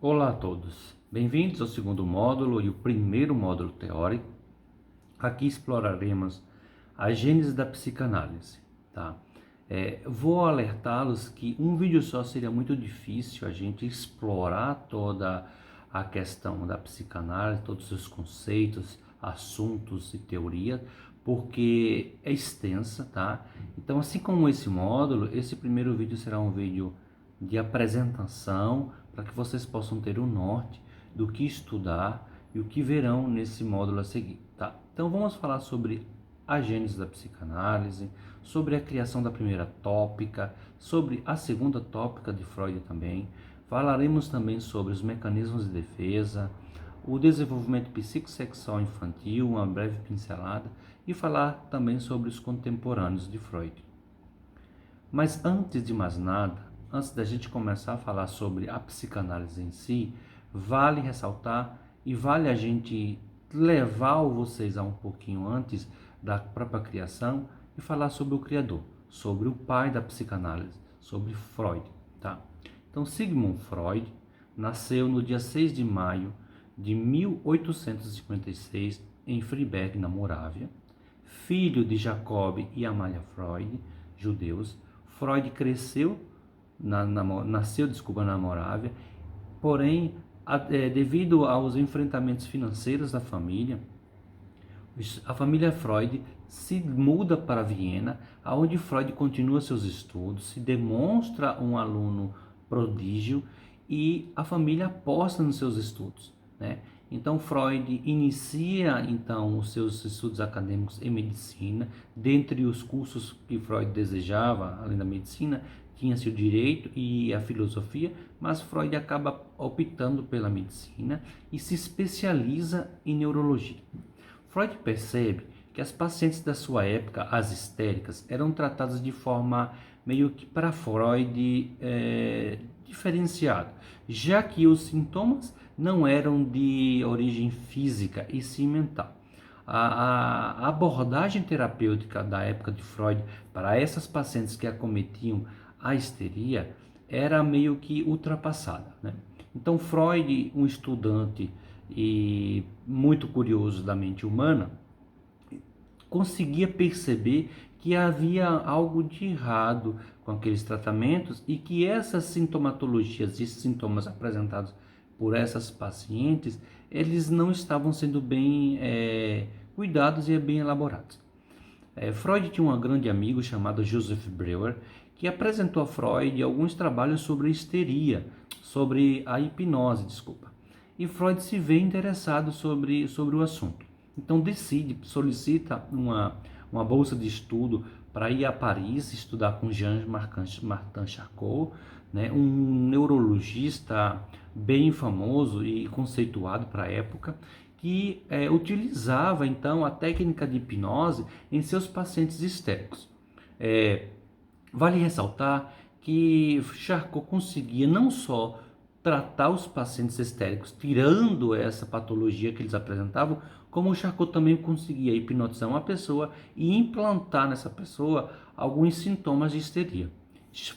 Olá a todos, bem-vindos ao segundo módulo e o primeiro módulo teórico. Aqui exploraremos a gênese da psicanálise, tá? Vou alertá-los que um vídeo só seria muito difícil a gente explorar toda a questão da psicanálise, todos os conceitos, assuntos e teorias, porque é extensa, tá? Então, assim como esse módulo, esse primeiro vídeo será um vídeo de apresentação para que vocês possam ter o norte do que estudar e o que verão nesse módulo a seguir, tá? Então vamos falar sobre a gênese da psicanálise, sobre a criação da primeira tópica, sobre a segunda tópica de Freud também. Falaremos também sobre os mecanismos de defesa, o desenvolvimento psicossexual infantil, uma breve pincelada, e falar também sobre os contemporâneos de Freud. Mas antes de mais nada, antes da gente começar a falar sobre a psicanálise em si, vale ressaltar e vale a gente levar vocês a um pouquinho antes da própria criação e falar sobre o criador, sobre o pai da psicanálise, sobre Freud, tá? Então, Sigmund Freud nasceu no dia 6 de maio de 1856 em Freiberg, na Morávia, filho de Jacob e Amalia Freud, judeus. Freud nasceu na Morávia, porém, devido aos enfrentamentos financeiros da família, a família Freud se muda para Viena, onde Freud continua seus estudos, se demonstra um aluno prodígio e a família aposta nos seus estudos, né? Então Freud inicia os seus estudos acadêmicos em medicina. Dentre os cursos que Freud desejava, além da medicina, tinha-se o direito e a filosofia, mas Freud acaba optando pela medicina e se especializa em neurologia. Freud percebe que as pacientes da sua época, as histéricas, eram tratadas de forma meio que para Freud diferenciada, já que os sintomas não eram de origem física e sim mental. A abordagem terapêutica da época de Freud para essas pacientes que acometiam a histeria era meio que ultrapassada, né? Então Freud, um estudante e muito curioso da mente humana, conseguia perceber que havia algo de errado com aqueles tratamentos e que essas sintomatologias e sintomas apresentados por essas pacientes, eles não estavam sendo bem cuidados e bem elaborados. Freud tinha um grande amigo chamado Joseph Breuer, que apresentou a Freud alguns trabalhos sobre histeria, sobre a hipnose, E Freud se vê interessado sobre o assunto. Então solicita uma bolsa de estudo para ir a Paris estudar com Jean-Martin Charcot, né, um neurologista bem famoso e conceituado para a época, que utilizava então a técnica de hipnose em seus pacientes histéricos. Vale ressaltar que Charcot conseguia não só tratar os pacientes histéricos, tirando essa patologia que eles apresentavam, como o Charcot também conseguia hipnotizar uma pessoa e implantar nessa pessoa alguns sintomas de histeria.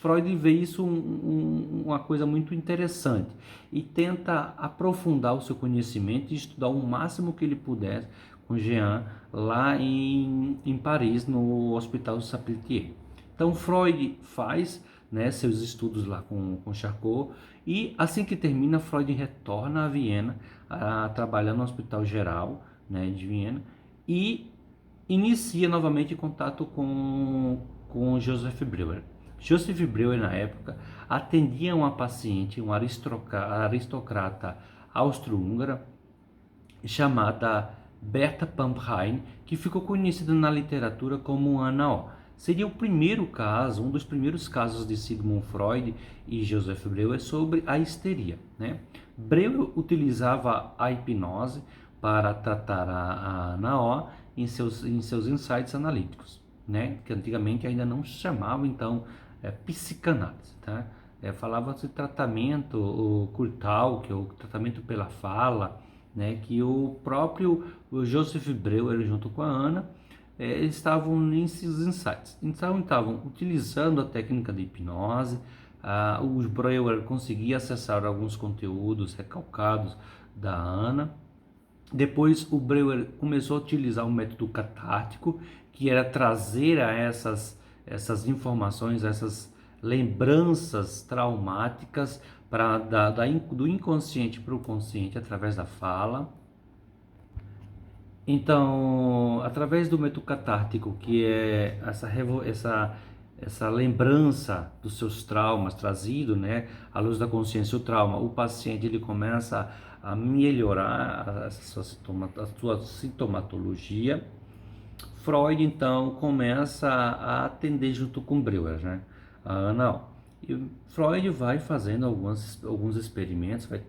Freud vê isso uma coisa muito interessante e tenta aprofundar o seu conhecimento e estudar o máximo que ele puder com Jean lá em Paris, no Hospital Salpêtrière. Então Freud faz seus estudos lá com Charcot e assim que termina, Freud retorna a Viena a trabalhar no Hospital Geral de Viena e inicia novamente contato com Joseph Breuer. Joseph Breuer, na época, atendia uma paciente, uma aristocrata austro-húngara, chamada Berta Pamphine, que ficou conhecida na literatura como Ana O. Seria o primeiro caso, um dos primeiros casos de Sigmund Freud e Joseph Breuer sobre a histeria, né? Breuer utilizava a hipnose para tratar a Ana O em seus insights analíticos, né? Que antigamente ainda não se chamava então psicanálise, tá? Falava-se tratamento, o Kurtal, que é o tratamento pela fala, né? Que o próprio Joseph Breuer, junto com a Ana, eles estavam nesses insights. Então, estavam utilizando a técnica de hipnose. O Breuer conseguia acessar alguns conteúdos recalcados da Ana. Depois o Breuer começou a utilizar o método catártico, que era trazer a essas informações, essas lembranças traumáticas do inconsciente para o consciente através da fala. Então, através do método catártico, que é essa lembrança dos seus traumas trazido, né, à luz da consciência, o trauma, o paciente ele começa a melhorar a sua sintomatologia. Freud então começa a atender junto com Breuer, né? A Ana. E Freud vai fazendo alguns experimentos, vai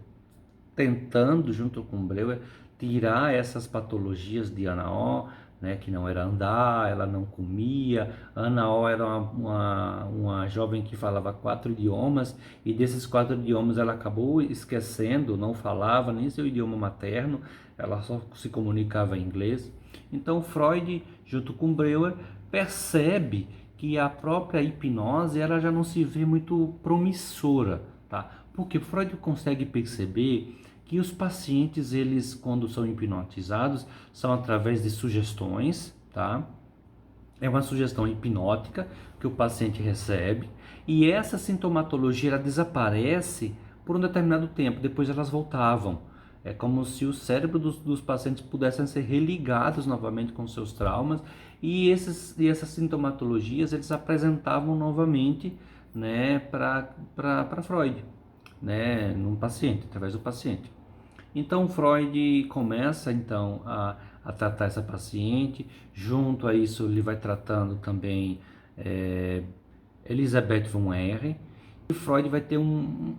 tentando junto com Breuer tirar essas patologias de Ana O, né, que não era andar, ela não comia. Ana O era uma jovem que falava 4 idiomas, e desses 4 idiomas ela acabou esquecendo, não falava nem seu idioma materno, ela só se comunicava em inglês. Então Freud, junto com Breuer, percebe que a própria hipnose ela já não se vê muito promissora, tá? Porque Freud consegue perceber que os pacientes, eles, quando são hipnotizados, são através de sugestões, tá? É uma sugestão hipnótica que o paciente recebe, e essa sintomatologia ela desaparece por um determinado tempo, depois elas voltavam. É como se o cérebro dos pacientes pudessem ser religados novamente com seus traumas, e essas sintomatologias eles apresentavam novamente, né, para Freud, né, num paciente, através do paciente. Então Freud começa então a tratar essa paciente. Junto a isso ele vai tratando também Elisabeth von Ehre, e Freud vai ter um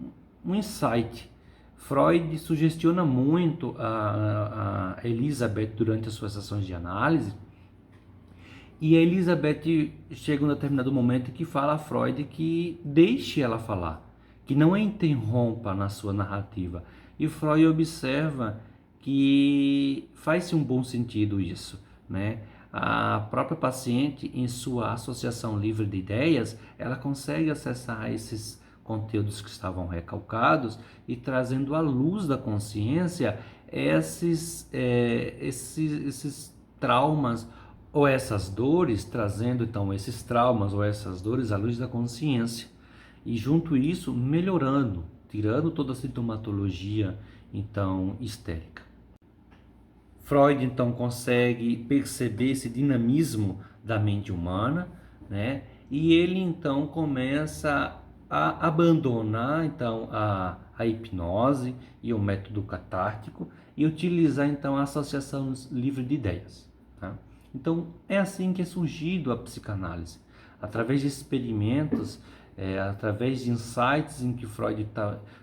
insight. Freud sugestiona muito a Elizabeth durante as suas sessões de análise, e a Elizabeth chega um determinado momento que fala a Freud que deixe ela falar, que não a interrompa na sua narrativa. E Freud observa que faz-se um bom sentido isso, né? A própria paciente, em sua associação livre de ideias, ela consegue acessar esses conteúdos que estavam recalcados e trazendo à luz da consciência esses traumas ou essas dores, trazendo então esses traumas ou essas dores à luz da consciência, e junto isso melhorando, tirando toda a sintomatologia então histérica. Freud então consegue perceber esse dinamismo da mente humana, né? E ele então começa a abandonar então a hipnose e o método catártico, e utilizar então a associação livre de ideias, tá? Então é assim que é surgido a psicanálise, através de experimentos, através de insights em que Freud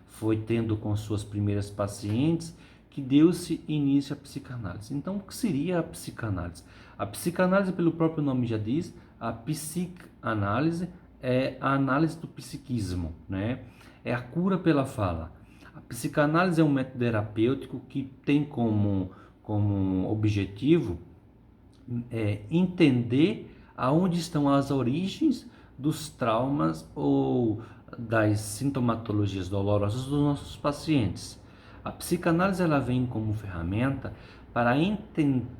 foi tendo com suas primeiras pacientes, que deu-se início à psicanálise. Então, o que seria a psicanálise? A psicanálise, pelo próprio nome já diz, a psicanálise é a análise do psiquismo, né? É a cura pela fala. A psicanálise é um método terapêutico que tem como objetivo entender aonde estão as origens dos traumas ou das sintomatologias dolorosas dos nossos pacientes. A psicanálise ela vem como ferramenta para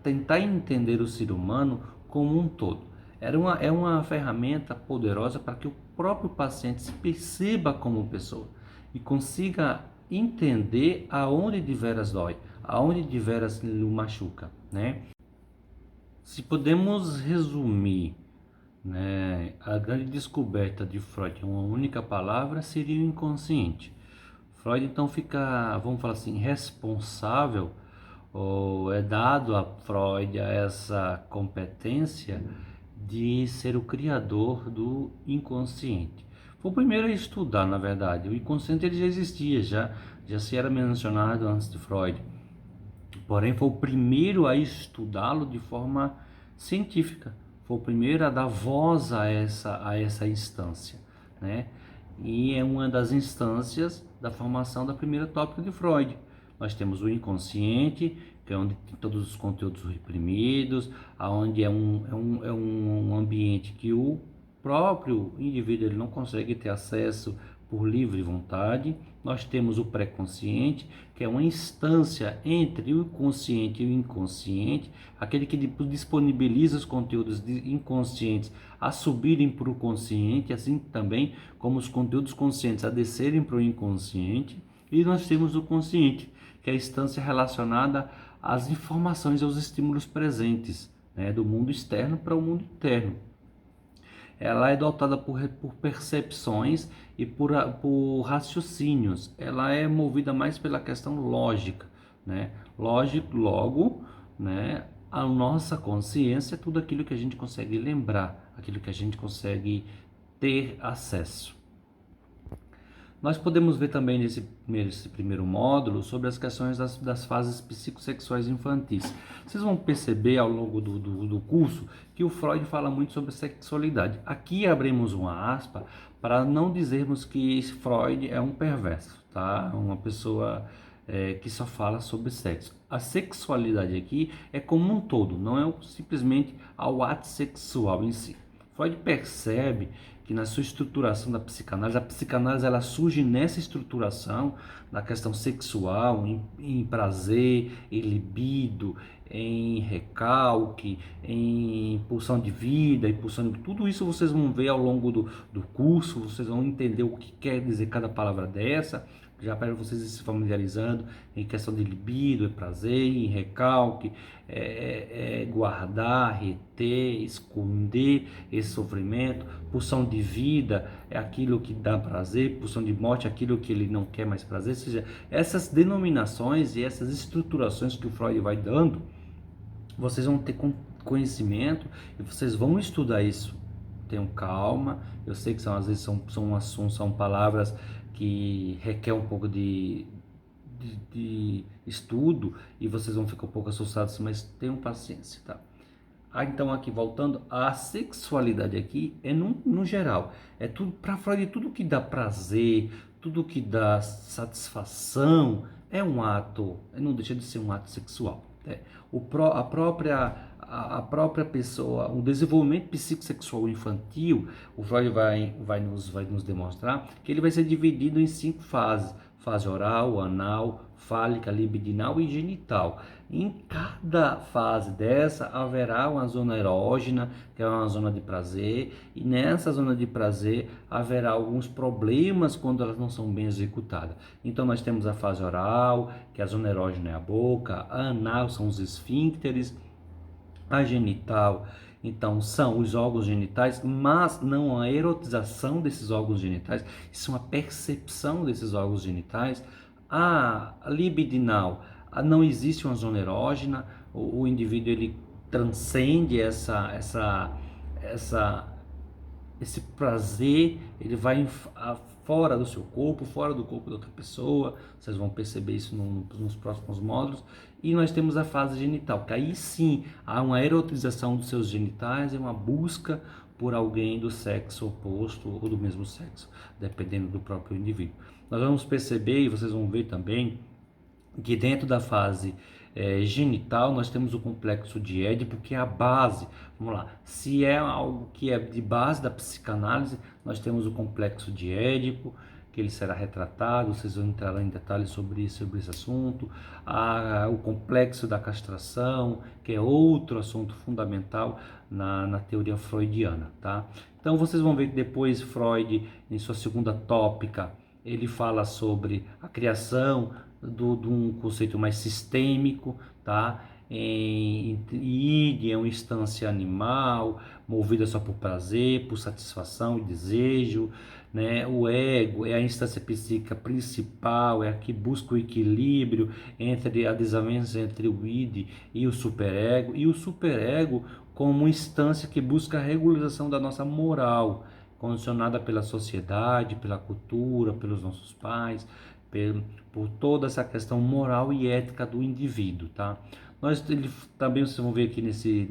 tentar entender o ser humano como um todo. É uma ferramenta poderosa para que o próprio paciente se perceba como pessoa e consiga entender aonde de veras dói, aonde de veras lhe machuca, né? Se podemos resumir, né, a grande descoberta de Freud em uma única palavra, seria o inconsciente. Freud então fica, vamos falar assim, responsável, ou é dado a Freud essa competência de ser o criador do inconsciente. Foi o primeiro a estudar, na verdade. O inconsciente ele já existia, já se era mencionado antes de Freud. Porém, foi o primeiro a estudá-lo de forma científica. Foi o primeiro a dar voz a essa instância, né? E é uma das instâncias da formação da primeira tópica de Freud. Nós temos o inconsciente, que é onde tem todos os conteúdos reprimidos, aonde é um ambiente que o próprio indivíduo ele não consegue ter acesso por livre vontade. Nós temos o pré-consciente, que é uma instância entre o consciente e o inconsciente, aquele que disponibiliza os conteúdos inconscientes a subirem para o consciente, assim também como os conteúdos conscientes a descerem para o inconsciente. E nós temos o consciente, que é a instância relacionada às informações e aos estímulos presentes, né, do mundo externo para o mundo interno. Ela é dotada por percepções e por raciocínios. Ela é movida mais pela questão lógica, né? Lógico, logo, né? A nossa consciência é tudo aquilo que a gente consegue lembrar, aquilo que a gente consegue ter acesso. Nós podemos ver também nesse primeiro módulo sobre as questões das fases psicossexuais infantis. Vocês vão perceber ao longo do curso que o Freud fala muito sobre sexualidade. Aqui abrimos uma aspa para não dizermos que Freud é um perverso, tá? Uma pessoa que só fala sobre sexo. A sexualidade aqui é como um todo, não é simplesmente ao ato sexual em si. Freud percebe que na sua estruturação da psicanálise, a psicanálise ela surge nessa estruturação da questão sexual, em prazer, em libido, em recalque, em pulsão de vida, em pulsão de... Tudo isso vocês vão ver ao longo do curso, vocês vão entender o que quer dizer cada palavra dessa, já para vocês se familiarizando em questão de libido, prazer, em recalque, guardar, reter, esconder esse sofrimento. Pulsão de vida é aquilo que dá prazer, pulsão de morte é aquilo que ele não quer mais prazer. Ou seja, essas denominações e essas estruturações que o Freud vai dando, vocês vão ter conhecimento e vocês vão estudar isso. Tenham calma, eu sei que às vezes são palavras que requer um pouco de estudo e vocês vão ficar um pouco assustados, mas tenham paciência, tá? Então aqui voltando, a sexualidade aqui é no geral, é tudo para Freud, tudo que dá prazer, tudo que dá satisfação é um ato, não deixa de ser um ato sexual, né? A própria pessoa, o desenvolvimento psicossexual infantil, o Freud vai nos demonstrar que ele vai ser dividido em 5 fases: fase oral, anal, fálica, libidinal e genital. Em cada fase dessa haverá uma zona erógena, que é uma zona de prazer, e nessa zona de prazer haverá alguns problemas quando elas não são bem executadas. Então nós temos a fase oral, que a zona erógena é a boca, a anal são os esfíncteres, a genital, então, são os órgãos genitais, mas não a erotização desses órgãos genitais, isso é uma percepção desses órgãos genitais. A libidinal, não existe uma zona erógena, o indivíduo ele transcende esse prazer, ele vai fora do seu corpo, fora do corpo da outra pessoa. Vocês vão perceber isso nos próximos módulos. E nós temos a fase genital, que aí sim há uma erotização dos seus genitais, é uma busca por alguém do sexo oposto ou do mesmo sexo, dependendo do próprio indivíduo. Nós vamos perceber, e vocês vão ver também, que dentro da fase genital nós temos o complexo de Édipo, que é a base. Vamos lá, se é algo que é de base da psicanálise, nós temos o complexo de Édipo, que ele será retratado, vocês vão entrar em detalhes sobre esse assunto. O complexo da castração, que é outro assunto fundamental na teoria freudiana, tá? Então vocês vão ver que depois Freud, em sua segunda tópica, ele fala sobre a criação de um conceito mais sistêmico, tá? Id é uma instância animal, movida só por prazer, por satisfação e desejo, né? O ego é a instância psíquica principal, é a que busca o equilíbrio entre a desavença entre o id e o superego, e o superego como instância que busca a regularização da nossa moral, condicionada pela sociedade, pela cultura, pelos nossos pais, por toda essa questão moral e ética do indivíduo, tá? Também vocês vão ver aqui nesse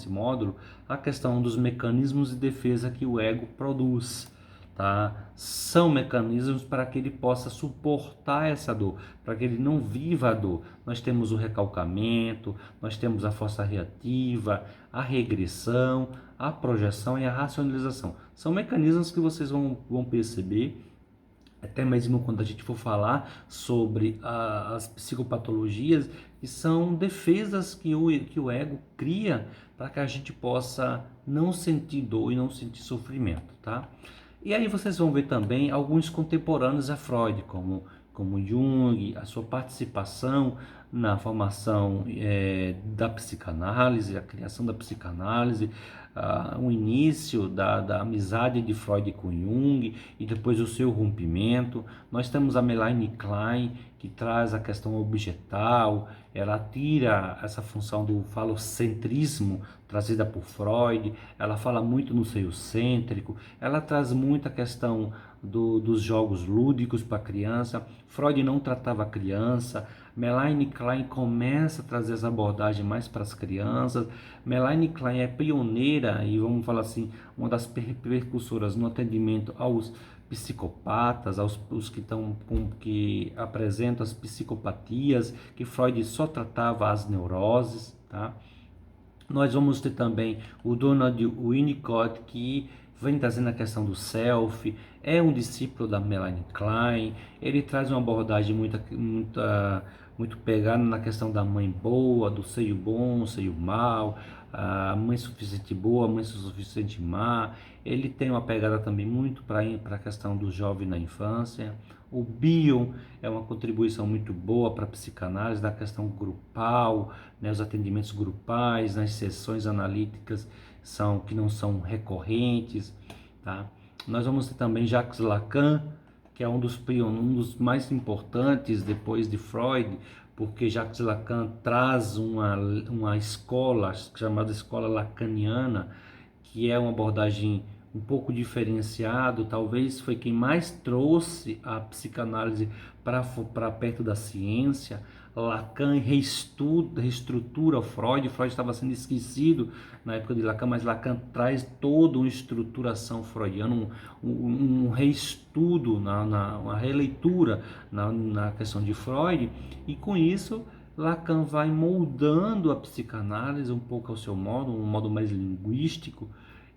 módulo, a questão dos mecanismos de defesa que o ego produz, tá? São mecanismos para que ele possa suportar essa dor, para que ele não viva a dor. Nós temos o recalcamento, nós temos a força reativa, a regressão, a projeção e a racionalização. São mecanismos que vocês vão perceber, até mesmo quando a gente for falar sobre as psicopatologias, que são defesas que o ego cria para que a gente possa não sentir dor e não sentir sofrimento, tá? E aí vocês vão ver também alguns contemporâneos a Freud, como Jung, a sua participação na formação da psicanálise, a criação da psicanálise, o início da amizade de Freud com Jung e depois o seu rompimento. Nós temos a Melanie Klein, que traz a questão objetal, ela tira essa função do falocentrismo trazida por Freud, ela fala muito no seio cêntrico, ela traz muita questão dos jogos lúdicos para a criança. Freud não tratava a criança, Melanie Klein começa a trazer essa abordagem mais para as crianças. Melanie Klein é pioneira e, vamos falar assim, uma das percursoras no atendimento aos psicopatas, aos os que apresentam as psicopatias, que Freud só tratava as neuroses, tá? Nós vamos ter também o Donald Winnicott, que vem trazendo a questão do self, é um discípulo da Melanie Klein, ele traz uma abordagem muito pegada na questão da mãe boa, do seio bom, seio mau, a mãe suficiente boa, a mãe suficiente má. Ele tem uma pegada também muito para a questão do jovem na infância. O Bion é uma contribuição muito boa para a psicanálise, da questão grupal, né, os atendimentos grupais, nas sessões analíticas que não são recorrentes, tá? Nós vamos ter também Jacques Lacan, que é um dos mais importantes depois de Freud, porque Jacques Lacan traz uma escola chamada escola lacaniana, que é uma abordagem um pouco diferenciado, talvez foi quem mais trouxe a psicanálise para perto da ciência. Lacan reestrutura Freud estava sendo esquecido na época de Lacan, mas Lacan traz toda uma estruturação freudiana, um reestudo, uma releitura na questão de Freud, e com isso Lacan vai moldando a psicanálise um pouco ao seu modo, um modo mais linguístico,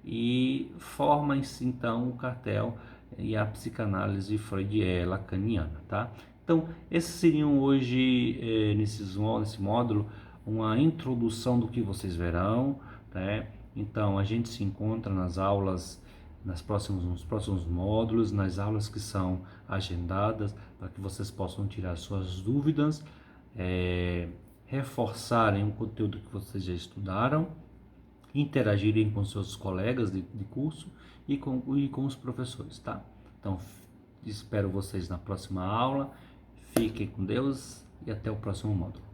e forma então o cartel e a psicanálise lacaniana, tá? Então, esses seriam hoje, nesse módulo, uma introdução do que vocês verão, né? Então, a gente se encontra nas aulas, nos próximos módulos, nas aulas que são agendadas, para que vocês possam tirar suas dúvidas, reforçarem o conteúdo que vocês já estudaram, interagirem com seus colegas de curso e com os professores, tá? Então, espero vocês na próxima aula. Fiquem com Deus e até o próximo módulo.